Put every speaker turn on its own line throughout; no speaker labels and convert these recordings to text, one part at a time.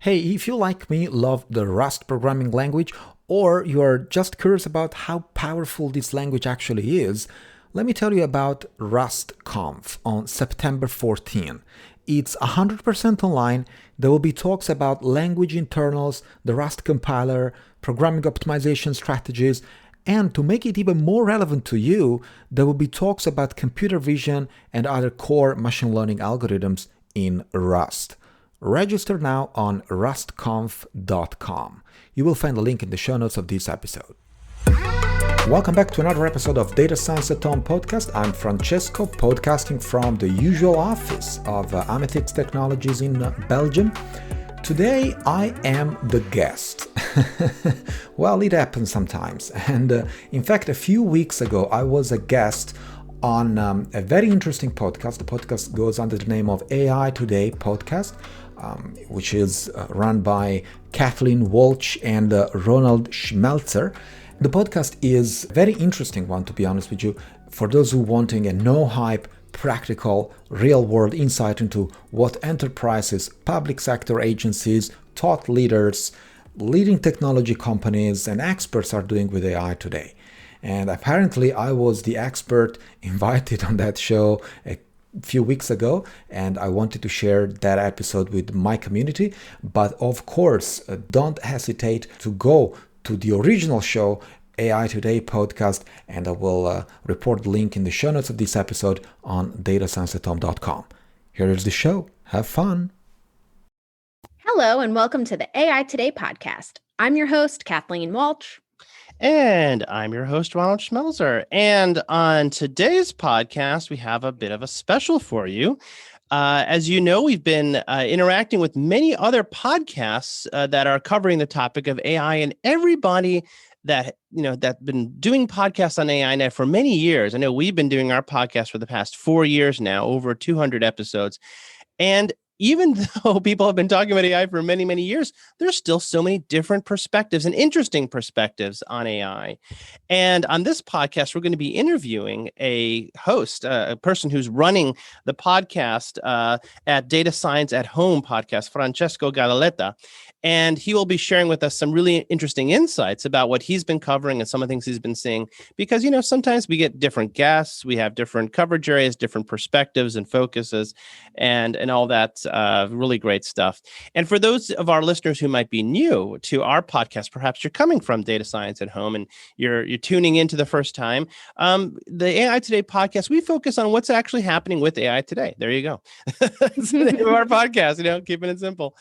Hey, if you like me, love the Rust programming language, or you are just curious about how powerful this language actually is, let me tell you about RustConf on September 14. It's 100% online. There will be talks about language internals, the Rust compiler, programming optimization strategies, and to make it even more relevant to you, there will be talks about computer vision and other core machine learning algorithms in Rust. Register now on rustconf.com. You will find a link in the show notes of this episode. Welcome back to another episode of Data Science at Home podcast. I'm Francesco, podcasting from the usual office of Amethyst Technologies in Belgium. Today I am the guest. Well, it happens sometimes. And in fact, a few weeks ago, I was a guest on a very interesting podcast. The podcast goes under the name of AI Today Podcast, which is run by Kathleen Walsh and Ronald Schmelzer. The podcast is a very interesting one, to be honest with you, for those who wanting a no-hype, practical, real-world insight into what enterprises, public sector agencies, thought leaders, leading technology companies, and experts are doing with AI today. And apparently I was the expert invited on that show a few weeks ago, and I wanted to share that episode with my community. But of course, don't hesitate to go to the original show, AI Today podcast, and I will report the link in the show notes of this episode on datascienceathome.com. Here is the show. Have fun.
Hello, and welcome to the AI Today podcast. I'm your host, Kathleen Walsh.
And I'm your host, Ronald Schmelzer. And on today's podcast, we have a bit of a special for you. As you know, we've been interacting with many other podcasts that are covering the topic of AI, and everybody that's been doing podcasts on AI now for many years. I know we've been doing our podcast for the past 4 years now, over 200 episodes. And even though people have been talking about AI for many, many years, there's still so many different perspectives and interesting perspectives on AI. And on this podcast, we're going to be interviewing a host, a person who's running the podcast at Data Science at Home podcast, Francesco Gadaletta. And he will be sharing with us some really interesting insights about what he's been covering and some of the things he's been seeing. Because, sometimes we get different guests, we have different coverage areas, different perspectives and focuses, and all that really great stuff. And for those of our listeners who might be new to our podcast, perhaps you're coming from Data Science at Home and you're tuning in to the first time, the AI Today podcast, we focus on what's actually happening with AI today. There you go. That's the name of our podcast, keeping it simple.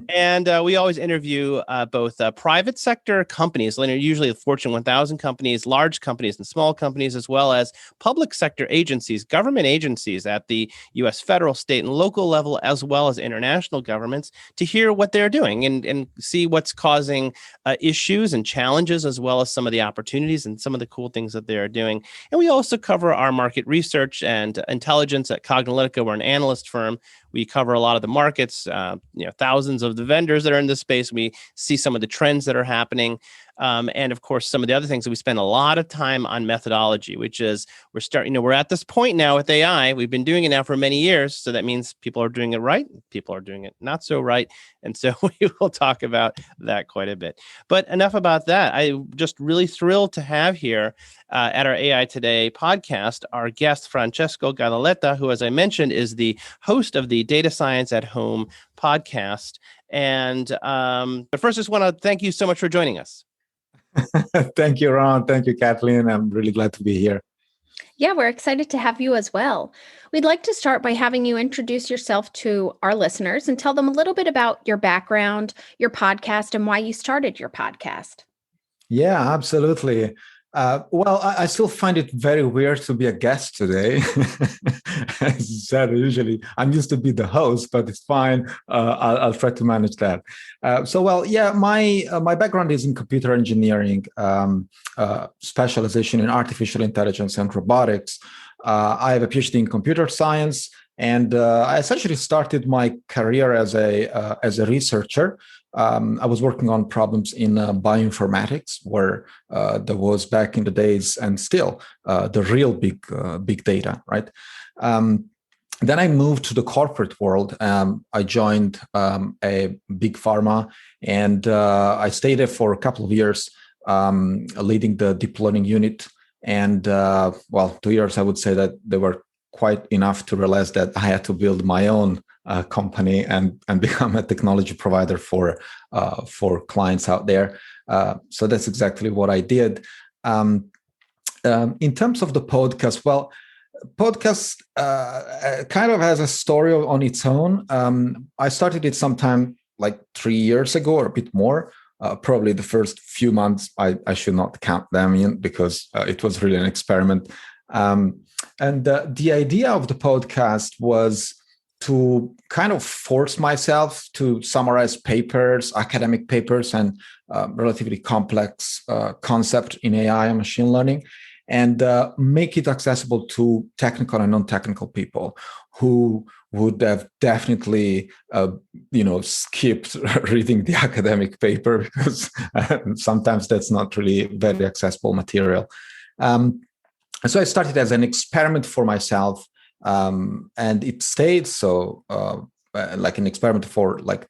And we always interview both private sector companies, usually Fortune 1000 companies, large companies and small companies, as well as public sector agencies, government agencies at the U.S. federal, state, and local level, as well as international governments, to hear what they're doing and see what's causing issues and challenges, as well as some of the opportunities and some of the cool things that they are doing. And we also cover our market research and intelligence at Cognilytica. We're an analyst firm. We cover a lot of the markets, thousands of the vendors that are in this space. We see some of the trends that are happening. And of course, some of the other things that we spend a lot of time on methodology, which is we're at this point now with AI. We've been doing it now for many years. So that means people are doing it right. People are doing it not so right. And so we will talk about that quite a bit. But enough about that. I'm just really thrilled to have here at our AI Today podcast, our guest, Francesco Gadaletta, who, as I mentioned, is the host of the Data Science at Home podcast. And but first, I just want to thank you so much for joining us.
Thank you, Ron. Thank you, Kathleen. I'm really glad to be here.
Yeah, we're excited to have you as well. We'd like to start by having you introduce yourself to our listeners and tell them a little bit about your background, your podcast, and why you started your podcast.
Yeah, absolutely. Well, I still find it very weird to be a guest today. As you said, usually I'm used to be the host, but it's fine. I'll try to manage that. My background is in computer engineering, specialization in artificial intelligence and robotics. I have a PhD in computer science, and I essentially started my career as a researcher. I was working on problems in bioinformatics, where there was back in the days, and still the real big data, right? then I moved to the corporate world. I joined a big pharma, and I stayed there for a couple of years, leading the deep learning unit. And 2 years, I would say that they were quite enough to realize that I had to build my own company and become a technology provider for clients out there. So that's exactly what I did. In terms of the podcast, podcast kind of has a story on its own. I started it sometime like 3 years ago or a bit more. Probably the first few months, I should not count them in because it was really an experiment. And the idea of the podcast was to kind of force myself to summarize papers, academic papers, and relatively complex concept in AI and machine learning, and make it accessible to technical and non-technical people who would have definitely, skipped reading the academic paper because sometimes that's not really very accessible material. So I started as an experiment for myself, and it stayed so like an experiment for like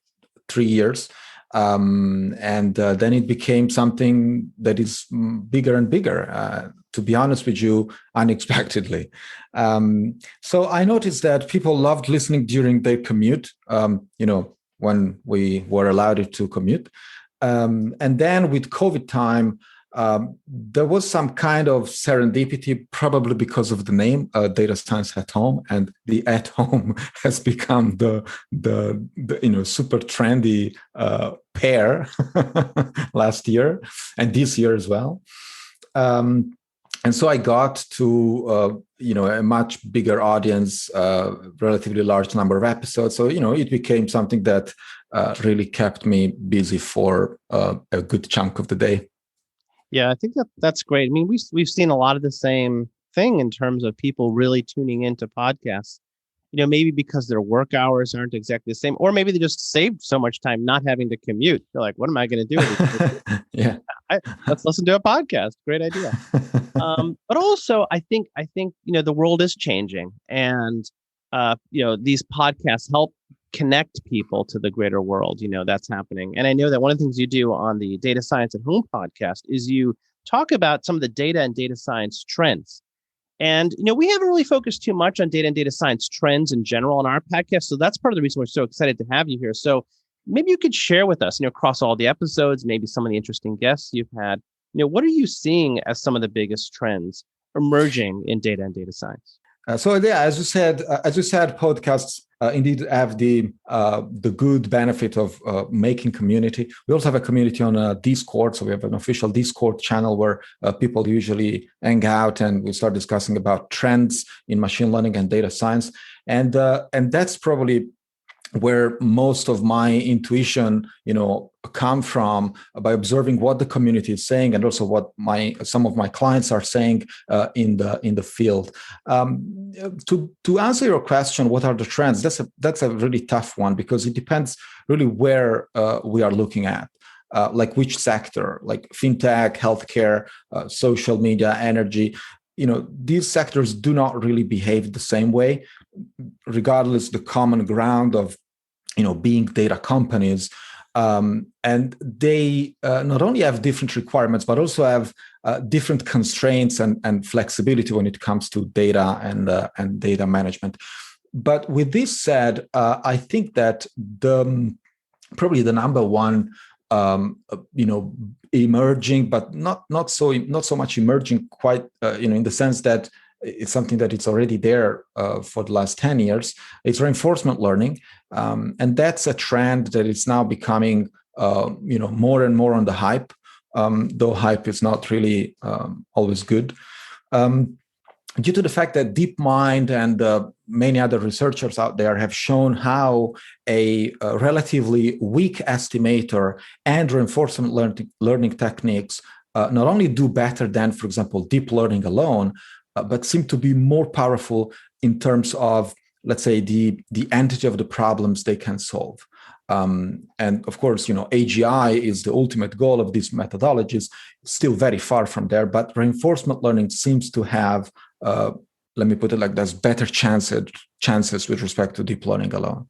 3 years. And then it became something that is bigger and bigger, to be honest with you, unexpectedly. So I noticed that people loved listening during their commute, when we were allowed to commute. And then with COVID time, there was some kind of serendipity, probably because of the name, Data Science at Home, and the at home has become the super trendy pair last year and this year as well. And so I got to a much bigger audience, relatively large number of episodes. So it became something that really kept me busy for a good chunk of the day.
Yeah, I think that's great. I mean, we've seen a lot of the same thing in terms of people really tuning into podcasts. Maybe because their work hours aren't exactly the same, or maybe they just saved so much time not having to commute. They're like, "What am I going to do?"
Yeah,
let's listen to a podcast. Great idea. But also, I think the world is changing, and these podcasts help connect people to the greater world. That's happening. And I know that one of the things you do on the Data Science at Home podcast is you talk about some of the data and data science trends. And, we haven't really focused too much on data and data science trends in general on our podcast. So that's part of the reason we're so excited to have you here. So maybe you could share with us, across all the episodes, maybe some of the interesting guests you've had, what are you seeing as some of the biggest trends emerging in data and data science?
As you said, podcasts indeed have the good benefit of making community. We also have a community on Discord, so we have an official Discord channel where people usually hang out and we start discussing about trends in machine learning and data science, and that's probably where most of my intuition, come from, by observing what the community is saying and also what some of my clients are saying in the field. To answer your question, what are the trends? That's a really tough one because it depends really where we are looking at. Like which sector, like fintech, healthcare, social media, energy. These sectors do not really behave the same way, regardless the common ground of, being data companies. And they not only have different requirements, but also have different constraints and flexibility when it comes to data and data management. But with this said, I think that probably the number one emerging, but not so much emerging quite, in the sense that it's something that it's already there for the last 10 years. It's reinforcement learning. And that's a trend that is now becoming, more and more on the hype, though hype is not really always good. Due to the fact that DeepMind and many other researchers out there have shown how a relatively weak estimator and reinforcement learning techniques not only do better than, for example, deep learning alone, but seem to be more powerful in terms of, let's say, the entity of the problems they can solve. And of course, AGI is the ultimate goal of these methodologies. It's still very far from there, but reinforcement learning seems to have let me put it like there's better chances with respect to deep learning alone.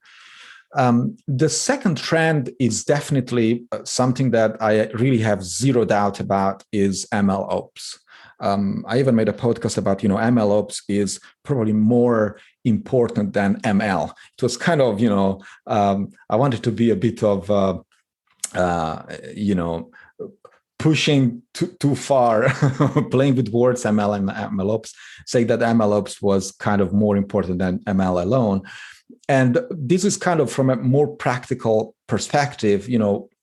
The second trend is definitely something that I really have zero doubt about is ML ops. I even made a podcast about, ML ops is probably more important than ML. It was kind of, I wanted to be a bit of, pushing too far, playing with words, ML and ML ops, saying that ML ops was kind of more important than ML alone. And this is kind of from a more practical perspective.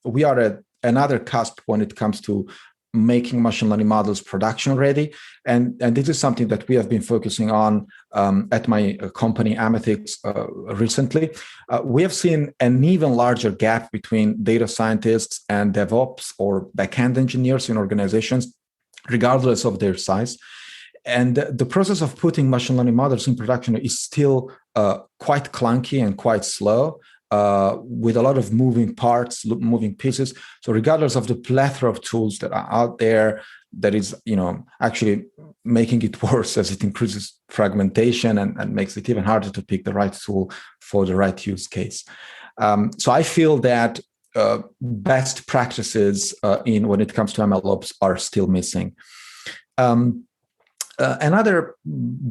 We are at another cusp when it comes to making machine learning models production ready. And this is something that we have been focusing on at my company, Amethix, recently. We have seen an even larger gap between data scientists and DevOps or backend engineers in organizations, regardless of their size. And the process of putting machine learning models in production is still quite clunky and quite slow, with a lot of moving parts, moving pieces. So regardless of the plethora of tools that are out there, that is, actually making it worse as it increases fragmentation and makes it even harder to pick the right tool for the right use case. So I feel that best practices when it comes to MLOps are still missing. Another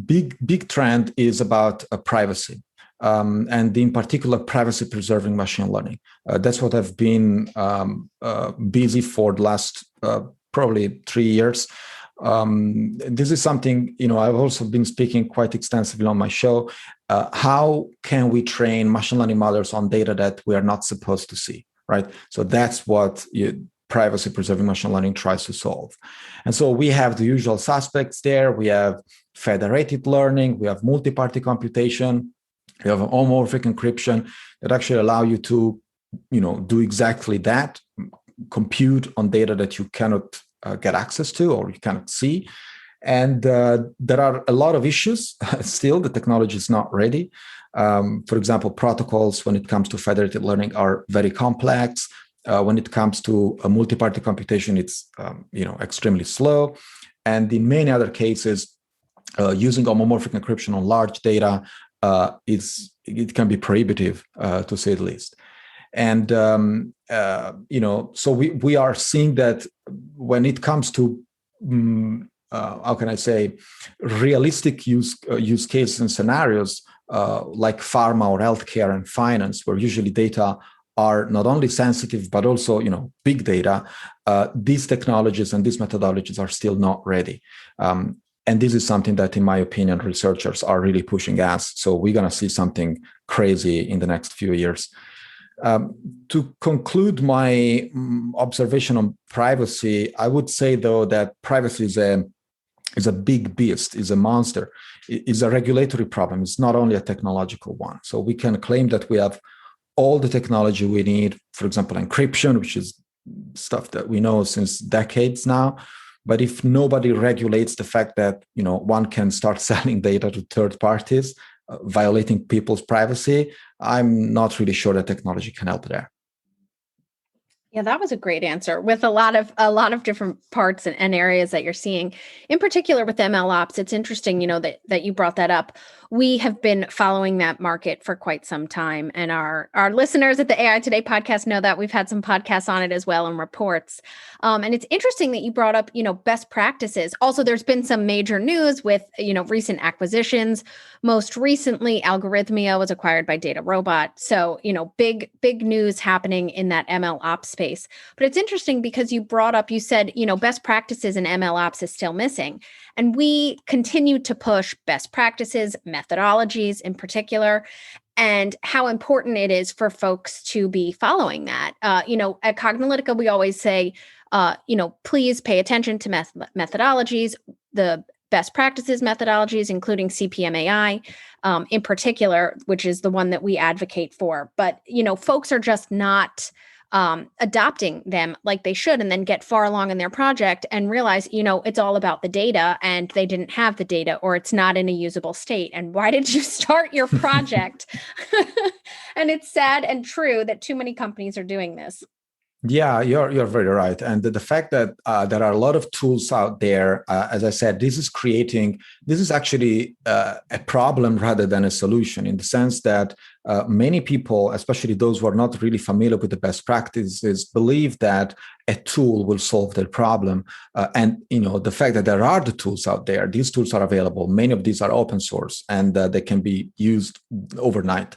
big trend is about privacy, and in particular, privacy-preserving machine learning. That's what I've been busy for the last probably 3 years. This is something, I've also been speaking quite extensively on my show. How can we train machine learning models on data that we are not supposed to see, right? So that's what privacy-preserving machine learning tries to solve. And so we have the usual suspects there. We have federated learning. We have multi-party computation. We have homomorphic encryption that actually allow you to, do exactly that, compute on data that you cannot get access to or you cannot see. And there are a lot of issues still. The technology is not ready. For example, protocols when it comes to federated learning are very complex. When it comes to a multi-party computation, it's extremely slow. And in many other cases, using homomorphic encryption on large data, it can be prohibitive, to say the least. And so we are seeing that when it comes to how can I say, realistic use cases and scenarios like pharma or healthcare and finance, where usually data are not only sensitive but also big data, these technologies and these methodologies are still not ready. And this is something that, in my opinion, researchers are really pushing us. So we're going to see something crazy in the next few years. To conclude my observation on privacy, I would say, though, that privacy is a big beast, is a monster, is a regulatory problem. It's not only a technological one. So we can claim that we have all the technology we need, for example, encryption, which is stuff that we know since decades now. But if nobody regulates the fact that one can start selling data to third parties, violating people's privacy, I'm not really sure that technology can help there.
Yeah, that was a great answer with a lot of different parts and areas that you're seeing. In particular with ML ops, it's interesting, that you brought that up. We have been following that market for quite some time, and our listeners at the AI Today podcast know that we've had some podcasts on it as well and reports. And it's interesting that you brought up, best practices. Also, there's been some major news with, recent acquisitions. Most recently, Algorithmia was acquired by DataRobot. So, big news happening in that ML ops space. But it's interesting because you said, best practices in ML ops is still missing. And we continue to push best practices, methodologies in particular, and how important it is for folks to be following that. At Cognilytica, we always say, please pay attention to methodologies, the best practices methodologies, including CPMAI in particular, which is the one that we advocate for. But, folks are just not adopting them like they should, and then get far along in their project and realize, it's all about the data and they didn't have the data, or it's not in a usable state. And why did you start your project? And it's sad and true that too many companies are doing this.
Yeah, you're very right, and the fact that there are a lot of tools out there, as I said, this is actually a problem rather than a solution, in the sense that many people, especially those who are not really familiar with the best practices, believe that a tool will solve their problem. And the fact that there are the tools out there, these tools are available. Many of these are open source, and they can be used overnight.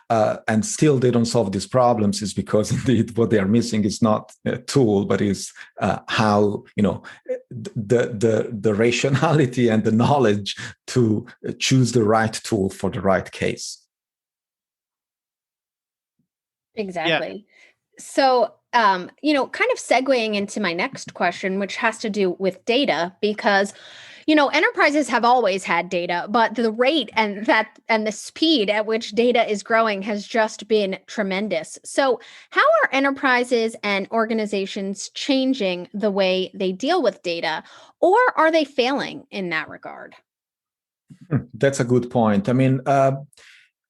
And still they don't solve these problems, is because indeed what they are missing is not a tool, but is how the rationality and the knowledge to choose the right tool for the right case.
Exactly. So, kind of segueing into my next question, which has to do with data, because enterprises have always had data, but the rate and the speed at which data is growing has just been tremendous. So, how are enterprises and organizations changing the way they deal with data, or are they failing in that regard?
That's a good point. I mean,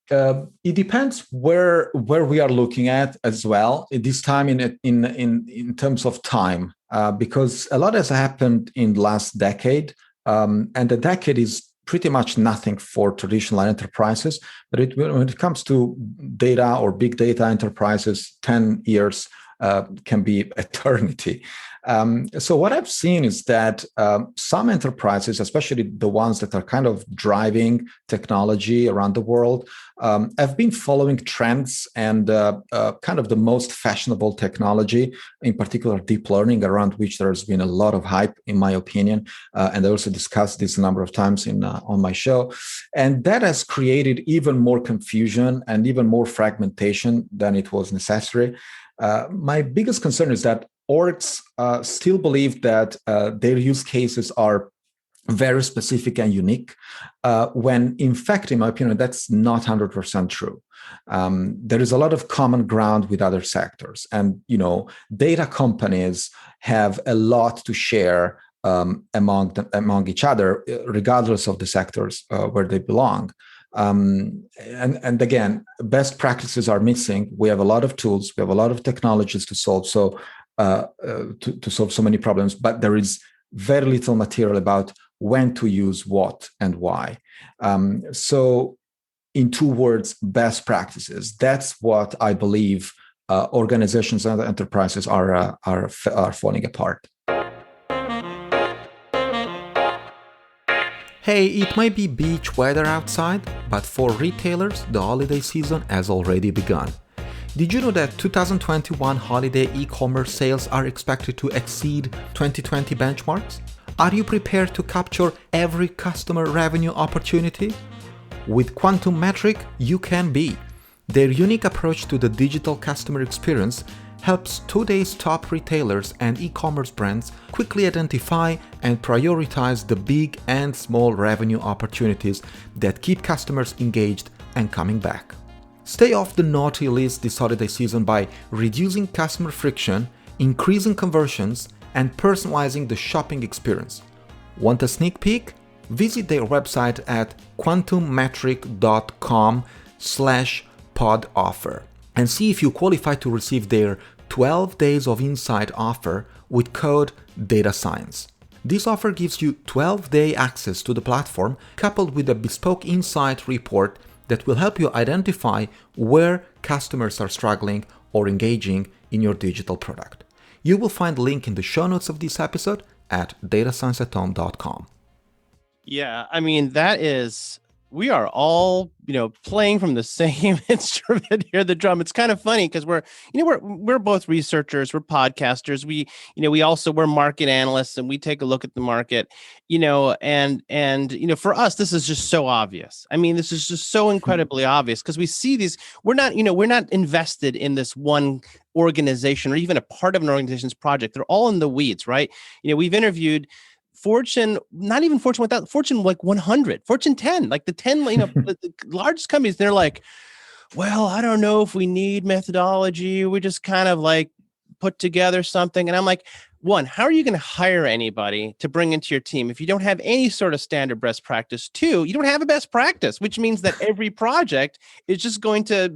it depends where we are looking at as well. At this time, in terms of time, because a lot has happened in the last decade, and the decade is pretty much nothing for traditional enterprises. But when it comes to data or big data enterprises, 10 years can be eternity. So what I've seen is that some enterprises, especially the ones that are kind of driving technology around the world, have been following trends and kind of the most fashionable technology, in particular deep learning, around which there's been a lot of hype, in my opinion. And I also discussed this a number of times on my show. And that has created even more confusion and even more fragmentation than it was necessary. My biggest concern is that orgs still believe that their use cases are very specific and unique, when in fact, in my opinion, that's not 100% true. There is a lot of common ground with other sectors, and data companies have a lot to share among each other, regardless of the sectors where they belong. And again, best practices are missing. We have a lot of tools, we have a lot of technologies to solve to solve so many problems, but there is very little material about when to use what and why. So, in two words, best practices. That's what I believe organizations and enterprises are falling apart. Hey, it might be beach weather outside, but for retailers, the holiday season has already begun. Did you know that 2021 holiday e-commerce sales are expected to exceed 2020 benchmarks? Are you prepared to capture every customer revenue opportunity? With Quantum Metric, you can be. Their unique approach to the digital customer experience helps today's top retailers and e-commerce brands quickly identify and prioritize the big and small revenue opportunities that keep customers engaged and coming back. Stay off the naughty list this holiday season by reducing customer friction, increasing conversions, and personalizing the shopping experience. Want a sneak peek? Visit their website at quantummetric.com/podoffer and see if you qualify to receive their 12 days of insight offer with code DATAScience. This offer gives you 12-day access to the platform, coupled with a bespoke insight report that will help you identify where customers are struggling or engaging in your digital product. You will find the link in the show notes of this episode at datascienceathome.com.
Yeah, I mean, we are all, playing from the same instrument here, the drum. It's kind of funny because we're both researchers, we're podcasters. We're market analysts, and we take a look at the market, and for us, this is just so obvious. I mean, this is just so incredibly obvious because we see these, we're not invested in this one organization or even a part of an organization's project. They're all in the weeds, right? We've interviewed Fortune, not even Fortune 1000, Fortune like 100, Fortune 10, like the 10, the largest companies. They're like, well, I don't know if we need methodology. We just kind of like put together something. And I'm like, one, how are you going to hire anybody to bring into your team if you don't have any sort of standard best practice? Two, you don't have a best practice, which means that every project is just going to,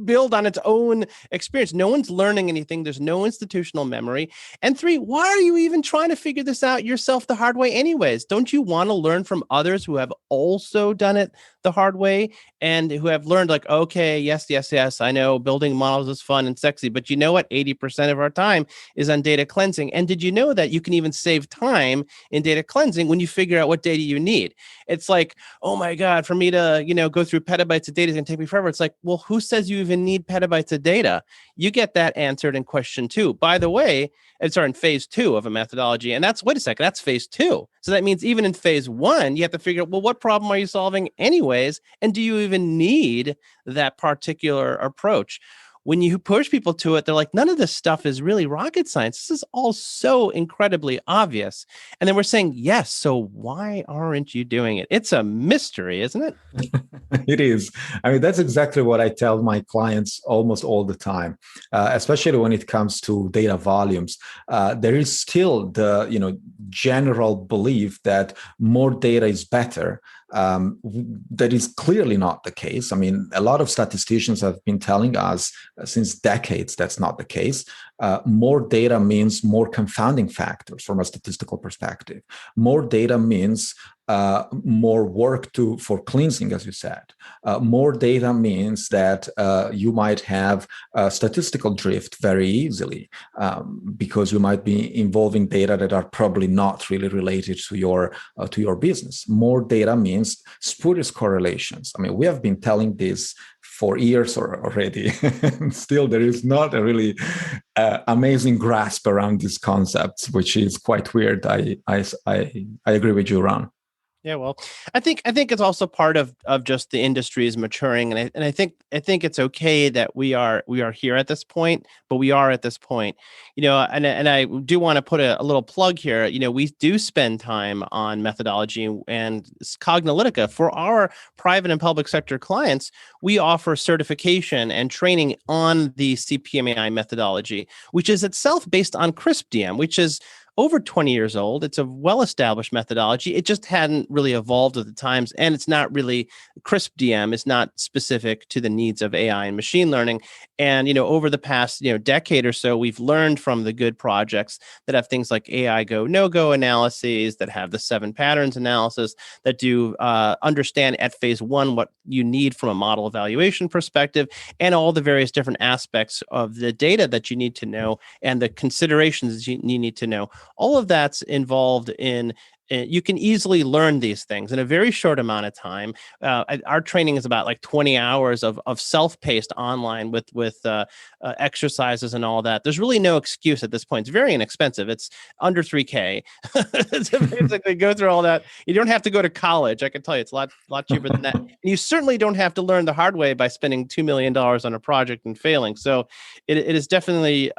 build on its own experience. No one's learning anything. There's no institutional memory. And three, why are you even trying to figure this out yourself the hard way anyways? Don't you want to learn from others who have also done it the hard way and who have learned like, okay, yes, I know building models is fun and sexy, but you know what? 80% of our time is on data cleansing. And did you know that you can even save time in data cleansing when you figure out what data you need? It's like, oh my God, for me to, go through petabytes of data is going to take me forever. It's like, well, who says you even need petabytes of data? You get that answered in question 2. By the way, it's in phase 2 of a methodology. And wait a second, that's phase 2. So that means even in phase 1, you have to figure out, well, what problem are you solving anyways? And do you even need that particular approach? When you push people to it, they're like, none of this stuff is really rocket science. This is all so incredibly obvious. And then we're saying, yes, so why aren't you doing it? It's a mystery, isn't it?
It is. I mean, that's exactly what I tell my clients almost all the time, especially when it comes to data volumes. There is still the general belief that more data is better. That is clearly not the case. I mean, a lot of statisticians have been telling us since decades that's not the case. More data means more confounding factors from a statistical perspective. More data means more work for cleansing, as you said. More data means that you might have statistical drift very easily because you might be involving data that are probably not really related to your business. More data means spurious correlations. I mean, we have been telling this for years already. Still, there is not a really amazing grasp around these concepts, which is quite weird. I agree with you, Ron.
Yeah, well, I think it's also part of just the industry is maturing, and I think it's okay that we are here at this point, but we are at this point, and I do want to put a little plug here. We do spend time on methodology and Cognilytica for our private and public sector clients. We offer certification and training on the CPMAI methodology, which is itself based on CRISP-DM, which is over 20 years old. It's a well-established methodology. It just hadn't really evolved with the times, and it's not really CRISP-DM is not specific to the needs of AI and machine learning. And over the past decade or so, we've learned from the good projects that have things like AI go no-go analyses, that have the 7 patterns analysis, that do understand at phase 1 what you need from a model evaluation perspective, and all the various different aspects of the data that you need to know and the considerations that you need to know. All of that's involved in. You can easily learn these things in a very short amount of time. Our training is about like 20 hours of self-paced online with exercises and all that. There's really no excuse at this point. It's very inexpensive. It's under $3,000 to basically go through all that. You don't have to go to college. I can tell you, it's a lot cheaper than that. And you certainly don't have to learn the hard way by spending $2 million on a project and failing. So it is definitely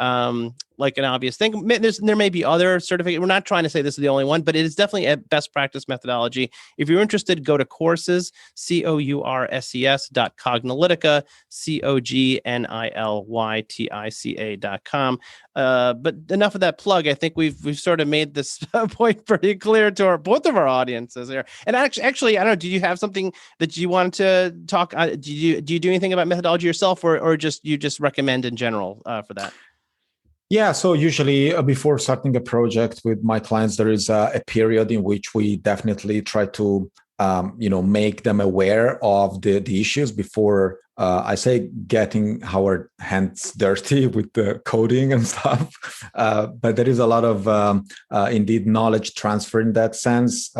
like an obvious thing. There may be other certificates. We're not trying to say this is the only one, but it is definitely a best practice methodology. If you're interested, go to courses, courses.cognilytica, COGNILYTICA.com. But enough of that plug. I think we've sort of made this point pretty clear to both of our audiences here. And actually, I don't know, do you have something that you wanted to talk? Do you do anything about methodology yourself, or you just recommend in general for that?
Yeah, so usually before starting a project with my clients, there is a period in which we definitely try to, make them aware of the issues before I say getting our hands dirty with the coding and stuff. But there is a lot of indeed knowledge transfer in that sense.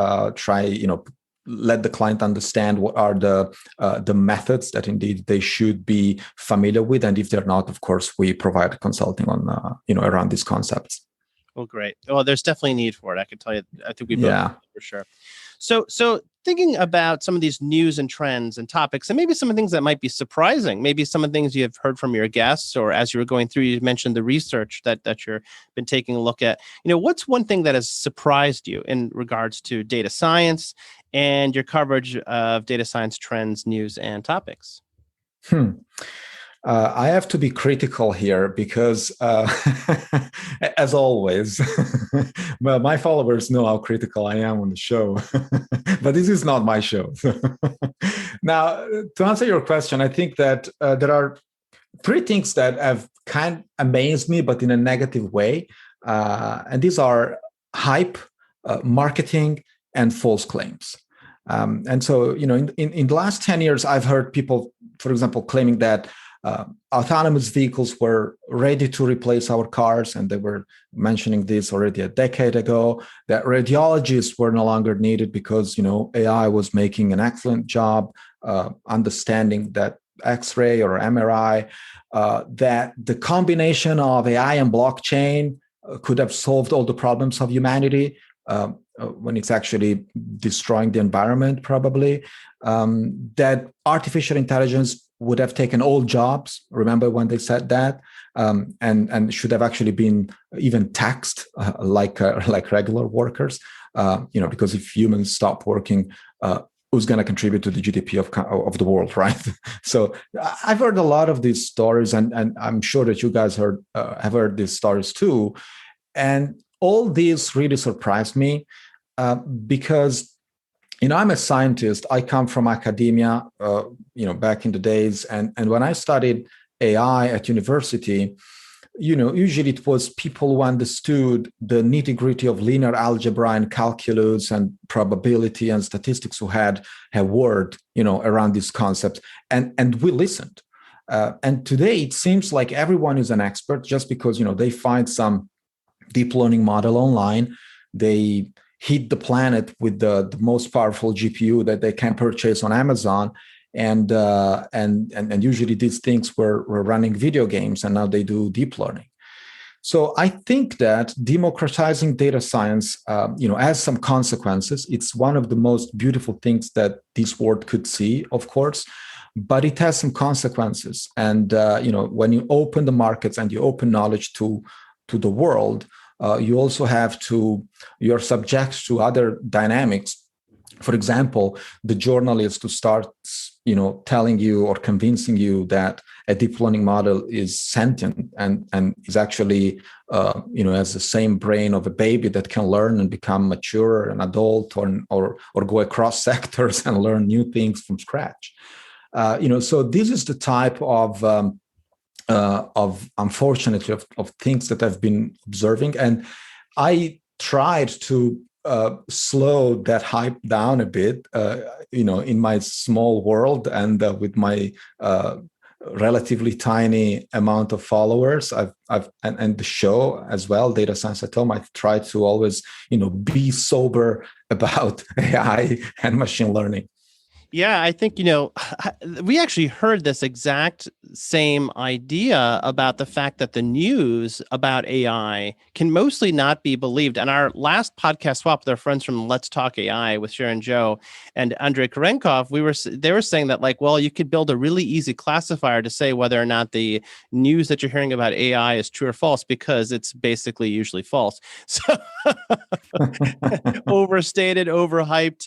Let the client understand what are the methods that indeed they should be familiar with, and if they're not, of course, we provide consulting on around these concepts.
Well, great. Well, there's definitely a need for it. I can tell you. I think we both for sure. So thinking about some of these news and trends and topics, and maybe some of the things that might be surprising, maybe some of the things you have heard from your guests, or as you were going through, you mentioned the research that you've been taking a look at. What's one thing that has surprised you in regards to data science and your coverage of data science trends, news, and topics?
I have to be critical here because, as always, well, my followers know how critical I am on the show, but this is not my show. Now, to answer your question, I think that there are three things that have kind of amazed me, but in a negative way. And these are hype, marketing, and false claims. And so, in the last 10 years, I've heard people, for example, claiming that autonomous vehicles were ready to replace our cars, and they were mentioning this already a decade ago, that radiologists were no longer needed because, AI was making an excellent job understanding that X-ray or MRI, that the combination of AI and blockchain could have solved all the problems of humanity when it's actually destroying the environment, probably, that artificial intelligence would have taken all jobs. Remember when they said that, and should have actually been even taxed like regular workers, because if humans stop working, who's going to contribute to the GDP of the world, right? So I've heard a lot of these stories, and I'm sure that you guys have heard these stories too. And all these really surprised me because, I'm a scientist. I come from academia, back in the days. And when I studied AI at university, usually it was people who understood the nitty-gritty of linear algebra and calculus and probability and statistics who had a word, around these concepts. And we listened. And today it seems like everyone is an expert just because, they find some deep learning model online. They hit the planet with the most powerful GPU that they can purchase on Amazon. And usually these things were running video games, and now they do deep learning. So I think that democratizing data science, has some consequences. It's one of the most beautiful things that this world could see, of course, but it has some consequences. And when you open the markets and you open knowledge to the world, you also you're subject to other dynamics. For example, the journalist who starts, telling you or convincing you that a deep learning model is sentient and is actually, has the same brain of a baby that can learn and become mature, an adult, or go across sectors and learn new things from scratch. So this is the type of unfortunately of things that I've been observing, and I tried to slow that hype down a bit, in my small world and with my relatively tiny amount of followers. And the show as well, Data Science at Home, I try to always, be sober about AI and machine learning.
Yeah, I think, we actually heard this exact same idea about the fact that the news about AI can mostly not be believed. And our last podcast swap with our friends from Let's Talk AI with Sharon Joe and Andrei Karenkov, they were saying that, like, well, you could build a really easy classifier to say whether or not the news that you're hearing about AI is true or false, because it's basically usually false. So overstated, overhyped.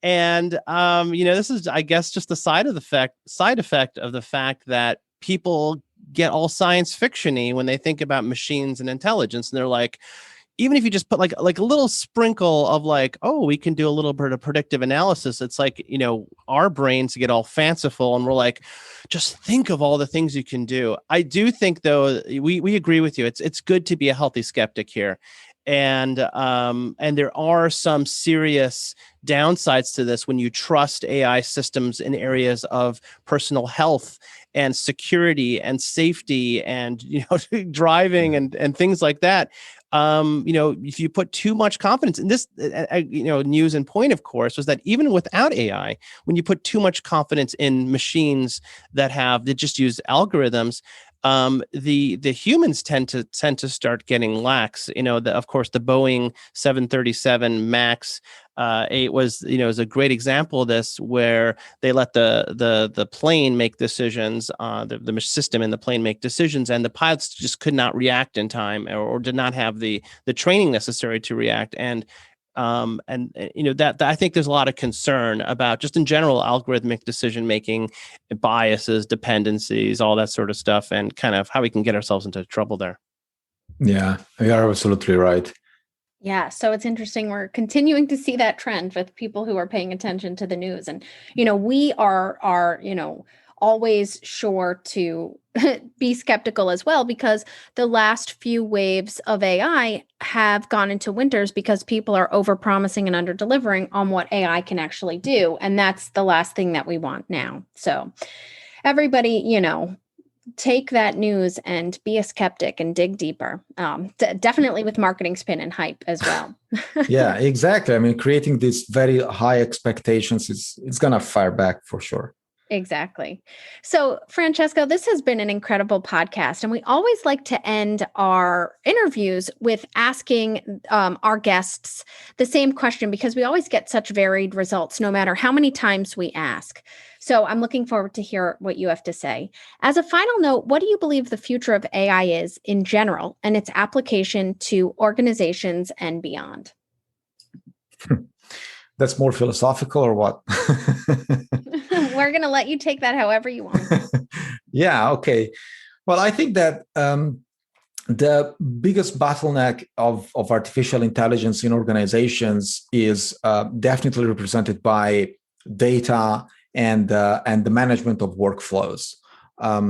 And, this is, I guess, just the side effect of the fact that people get all science fiction-y when they think about machines and intelligence. And they're like, even if you just put like a little sprinkle of like, oh, we can do a little bit of predictive analysis. It's like, our brains get all fanciful and we're like, just think of all the things you can do. I do think, though, we agree with you. It's good to be a healthy skeptic here. And there are some serious downsides to this when you trust AI systems in areas of personal health and security and safety and, driving and things like that. If you put too much confidence in this, news and point, of course, was that even without AI, when you put too much confidence in machines that just use algorithms, the humans tend to start getting lax. Of course, the Boeing 737 MAX 8 is a great example of this, where they let the plane make decisions, the system in the plane make decisions, and the pilots just could not react in time or did not have the training necessary to react. And That I think there's a lot of concern about just in general algorithmic decision making, biases, dependencies, all that sort of stuff, and kind of how we can get ourselves into trouble there.
Yeah, you are absolutely right.
Yeah, so it's interesting. We're continuing to see that trend with people who are paying attention to the news. And, we are always sure to be skeptical as well, because the last few waves of AI have gone into winters because people are overpromising and under-delivering on what AI can actually do. And that's the last thing that we want now. So everybody, take that news and be a skeptic and dig deeper. Definitely with marketing spin and hype as well.
Yeah, exactly. I mean, creating these very high expectations it's going to fire back for sure.
Exactly. So, Francesco, this has been an incredible podcast, and we always like to end our interviews with asking our guests the same question, because we always get such varied results no matter how many times we ask. So I'm looking forward to hear what you have to say. As a final note, what do you believe the future of AI is in general and its application to organizations and beyond?
That's more philosophical or what?
We're going to let you take that however you want.
Yeah, okay. Well, I think that the biggest bottleneck of artificial intelligence in organizations is definitely represented by data and the management of workflows. I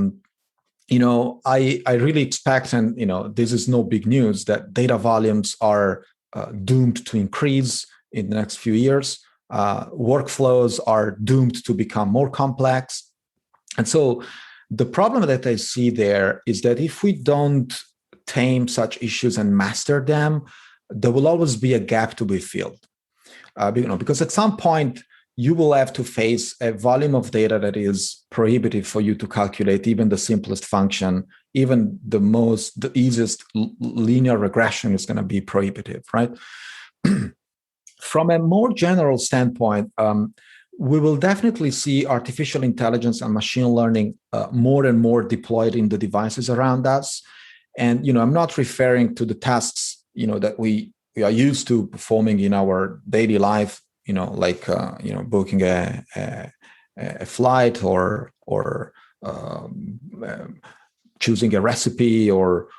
really expect, and this is no big news, that data volumes are doomed to increase in the next few years. Workflows are doomed to become more complex. And so the problem that I see there is that if we don't tame such issues and master them, there will always be a gap to be filled. Because at some point, you will have to face a volume of data that is prohibitive for you to calculate even the simplest function. Even the easiest linear regression is going to be prohibitive, right? From a more general standpoint, we will definitely see artificial intelligence and machine learning more and more deployed in the devices around us. And I'm not referring to the tasks that we are used to performing in our daily life, like booking a flight or choosing a recipe or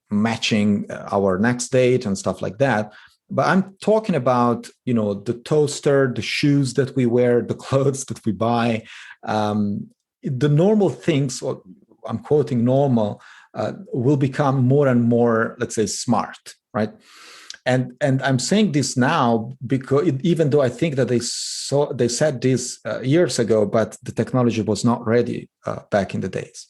matching our next date and stuff like that. But I'm talking about, the toaster, the shoes that we wear, the clothes that we buy, the normal things, or I'm quoting normal, will become more and more, let's say, smart, right? And I'm saying this now because even though I think that they said this years ago, but the technology was not ready back in the days.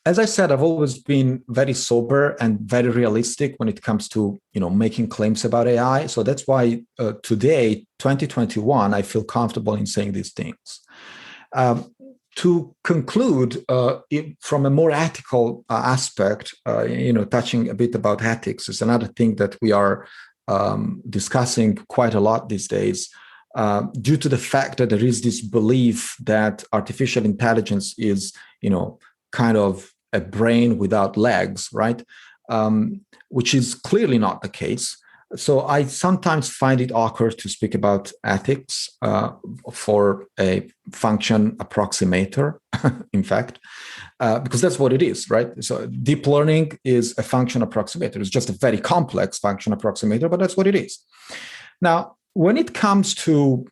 As I said, I've always been very sober and very realistic when it comes to making claims about AI. So that's why today, 2021, I feel comfortable in saying these things. To conclude, from a more ethical aspect, touching a bit about ethics is another thing that we are discussing quite a lot these days, due to the fact that there is this belief that artificial intelligence is, kind of a brain without legs, right? Which is clearly not the case. So I sometimes find it awkward to speak about ethics for a function approximator, in fact, because that's what it is, right? So deep learning is a function approximator. It's just a very complex function approximator, but that's what it is. Now, when it comes to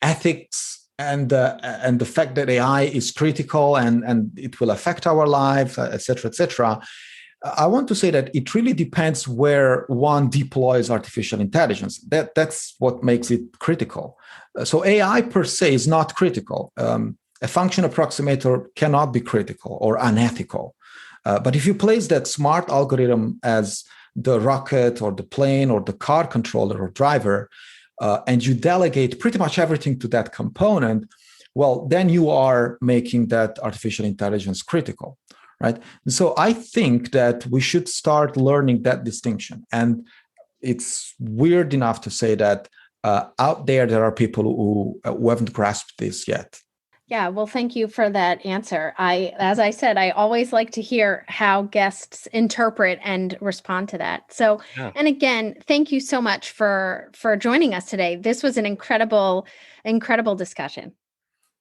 ethics and the fact that AI is critical and it will affect our lives, et cetera, I want to say that it really depends where one deploys artificial intelligence. That's what makes it critical. So AI per se is not critical. A function approximator cannot be critical or unethical. But if you place that smart algorithm as the rocket or the plane or the car controller or driver, and you delegate pretty much everything to that component, well, then you are making that artificial intelligence critical. Right. So I think that we should start learning that distinction. And it's weird enough to say that out there are people who haven't grasped this yet.
Yeah, well, thank you for that answer. As I said, I always like to hear how guests interpret and respond to that. So,
Yeah.
and again, thank you so much for joining us today. This was an incredible discussion.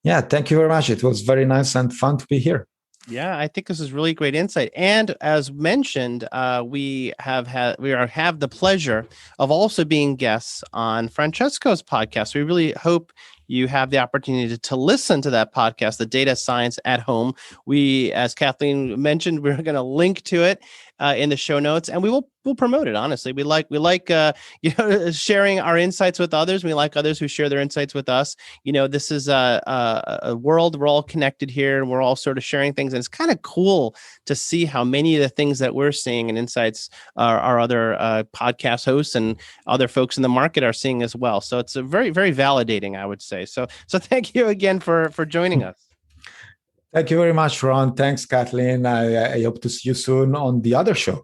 Yeah, thank you very much. It was very nice and fun to be here.
Yeah, I think this is really great insight. And as mentioned, we have the pleasure of also being guests on Francesco's podcast. We really hope you have the opportunity to listen to that podcast, The Data Science at Home. We, as Kathleen mentioned, we're going to link to it in the show notes, and we'll promote it. Honestly, we like sharing our insights with others. We like others who share their insights with us. This is a world. We're all connected here, and we're all sort of sharing things. And it's kind of cool to see how many of the things that we're seeing and insights our other podcast hosts and other folks in the market are seeing as well. So it's a very, very validating, I would say. So thank you again for joining us.
Thank you very much, Ron. Thanks, Kathleen. I hope to see you soon on the other show.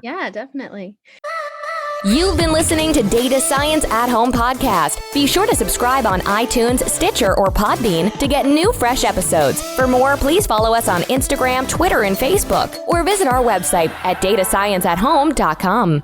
Yeah, definitely.
You've been listening to Data Science at Home podcast. Be sure to subscribe on iTunes, Stitcher, or Podbean to get new fresh episodes. For more, please follow us on Instagram, Twitter, and Facebook, or visit our website at datascienceathome.com.